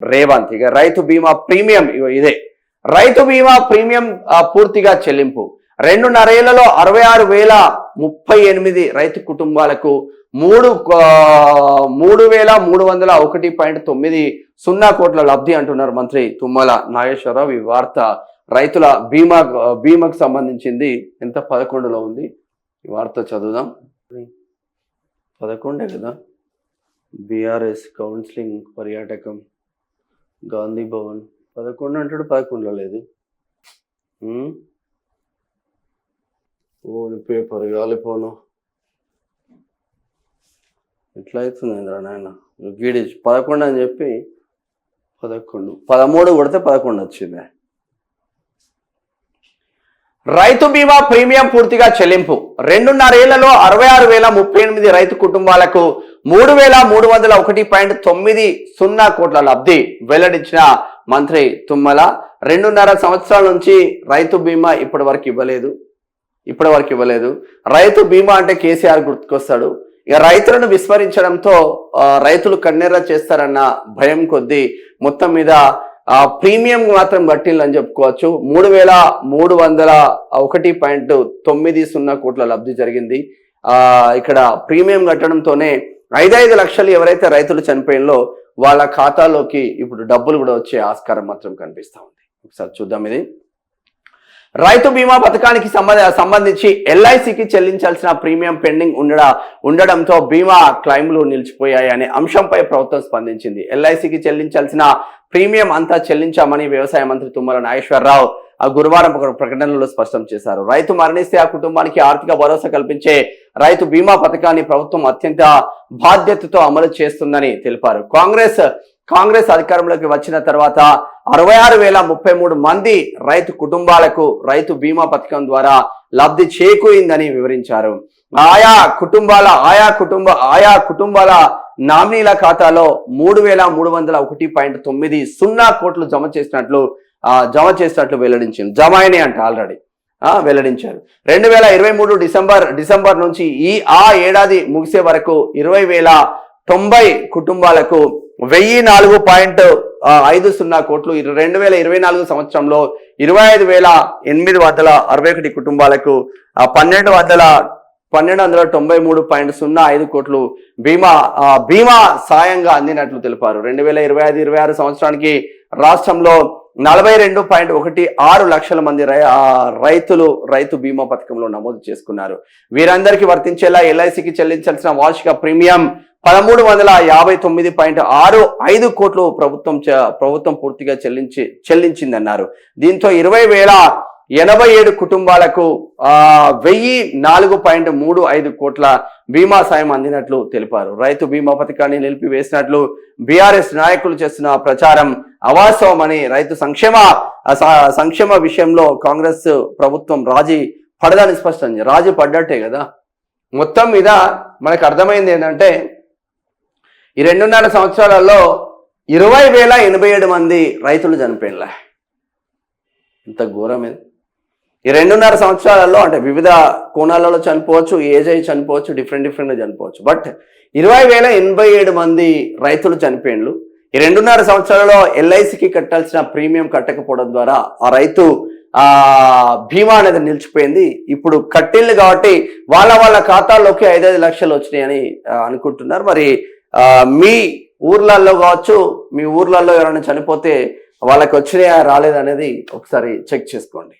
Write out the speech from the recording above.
రేవంత్. ఇక రైతు బీమా ప్రీమియం ఇదే రైతు బీమా ప్రీమియం పూర్తిగా చెల్లింపు 2.5 ఏళ్లలో 66,038 రైతు కుటుంబాలకు 3,301.90 కోట్ల లబ్ధి అంటున్నారు మంత్రి తుమ్మల నాగేశ్వరరావు. ఈ వార్త రైతుల బీమాకు సంబంధించింది. ఎంత 11లో ఉంది ఈ వార్త చదువుదాం. 11 కదా. బీఆర్ఎస్ కౌన్సిలింగ్ పర్యాటకం గాంధీ భవన్ 11 అంటాడు, 11లో లేదు. ఓ పేపర్ గాలిపోను ఎట్లా అవుతుంది నాయన. వీడి 11 అని చెప్పి 11 13 కొడితే 11 వచ్చింది. రైతు బీమా ప్రీమియం పూర్తిగా చెల్లింపు 2.5 ఏళ్లలో 66,038 రైతు కుటుంబాలకు 3,301.90 కోట్ల లబ్ధి వెల్లడించిన మంత్రి తుమ్మల. 2.5 సంవత్సరాల నుంచి రైతు బీమా ఇప్పటి వరకు ఇవ్వలేదు. రైతు బీమా అంటే కేసీఆర్ గుర్తుకొస్తాడు. ఇక రైతులను విస్మరించడంతో రైతులు కన్నెర్ర చేస్తారన్న భయం కొద్దీ మొత్తం మీద ప్రీమియం మాత్రం కట్టిందని చెప్పుకోవచ్చు. 3,301.90 కోట్ల లబ్ధి జరిగింది. ఇక్కడ ప్రీమియం కట్టడంతోనే 5 లక్షలు ఎవరైతే రైతులు చనిపోయినలో వాళ్ళ ఖాతాలోకి ఇప్పుడు డబ్బులు కూడా వచ్చే ఆస్కారం మాత్రం కనిపిస్తా ఉంది. ఒకసారి చూద్దాం. ఇది రైతు బీమా పథకానికి సంబంధించి ఎల్ఐసికి చెల్లించాల్సిన ప్రీమియం పెండింగ్ ఉండడంతో బీమా క్లైమ్లు నిలిచిపోయాయి అనే అంశంపై ప్రభుత్వం స్పందించింది. ఎల్ఐసికి చెల్లించాల్సిన ప్రీమియం అంతా చెల్లించామని వ్యవసాయ మంత్రి తుమ్మల నాగేశ్వరరావు గురువారం ఒక ప్రకటనలో స్పష్టం చేశారు. రైతు మరణిస్తే ఆ కుటుంబానికి ఆర్థిక భరోసా కల్పించే రైతు బీమా పథకాన్ని ప్రభుత్వం అత్యంత బాధ్యతతో అమలు చేస్తుందని తెలిపారు. కాంగ్రెస్ అధికారంలోకి వచ్చిన తర్వాత 66,033 మంది రైతు కుటుంబాలకు రైతు బీమా పథకం ద్వారా లబ్ధి చేకూరిందని వివరించారు. ఆయా కుటుంబాల నామినీల ఖాతాలో 3,301.90 కోట్లు జమ చేసినట్లు వెల్లడించింది. వెల్లడించారు. 2023 డిసెంబర్ నుంచి ఏడాది ముగిసే వరకు 20,090 కుటుంబాలకు 1,004.50 కోట్లు, 2024 సంవత్సరంలో 25,861 కుటుంబాలకు 1,293.05 కోట్లు బీమా సాయంగా అందినట్లు తెలిపారు. 2025-26 సంవత్సరానికి రాష్ట్రంలో 42.16 లక్షల మంది రైతు బీమా పథకంలో నమోదు చేసుకున్నారు. వీరందరికీ వర్తించేలా ఎల్ఐసికి చెల్లించాల్సిన వార్షిక ప్రీమియం 1,359.65 కోట్లు ప్రభుత్వం పూర్తిగా చెల్లించిందన్నారు. దీంతో 20,087 కుటుంబాలకు 1,004.35 కోట్ల బీమా సాయం అందినట్లు తెలిపారు. రైతు బీమా పథకాన్ని నిలిపివేసినట్లు బీఆర్ఎస్ నాయకులు చేస్తున్న ప్రచారం అవాస్తవమని, రైతు సంక్షేమ విషయంలో కాంగ్రెస్ ప్రభుత్వం రాజీ పడదని స్పష్టం. రాజీ పడ్డట్టే కదా. మొత్తం మీద మనకు అర్థమైంది ఏంటంటే ఈ 2.5 సంవత్సరాలలో 20,087 మంది రైతులు చనిపోయినలే. ఇంత ఘోరం ఇది. ఈ 2.5 సంవత్సరాలలో అంటే వివిధ కోణాలలో చనిపోవచ్చు, ఏజ్ అయి చనిపోవచ్చు, డిఫరెంట్గా చనిపోవచ్చు. బట్ 20,087 మంది రైతులు చనిపోయినలు. ఈ 2.5 సంవత్సరాలలో ఎల్ఐసికి కట్టాల్సిన ప్రీమియం కట్టకపోవడం ద్వారా ఆ రైతు బీమా అనేది నిలిచిపోయింది. ఇప్పుడు కట్టిల్లు కాబట్టి వాళ్ళ ఖాతాల్లోకి 5 లక్షలు వచ్చినాయని అనుకుంటున్నారు. మరి మీ ఊర్లలో కావచ్చు, మీ ఊర్లలో ఎవరైనా చనిపోతే వాళ్ళకి వచ్చినాయా రాలేదనేది ఒకసారి చెక్ చేసుకోండి.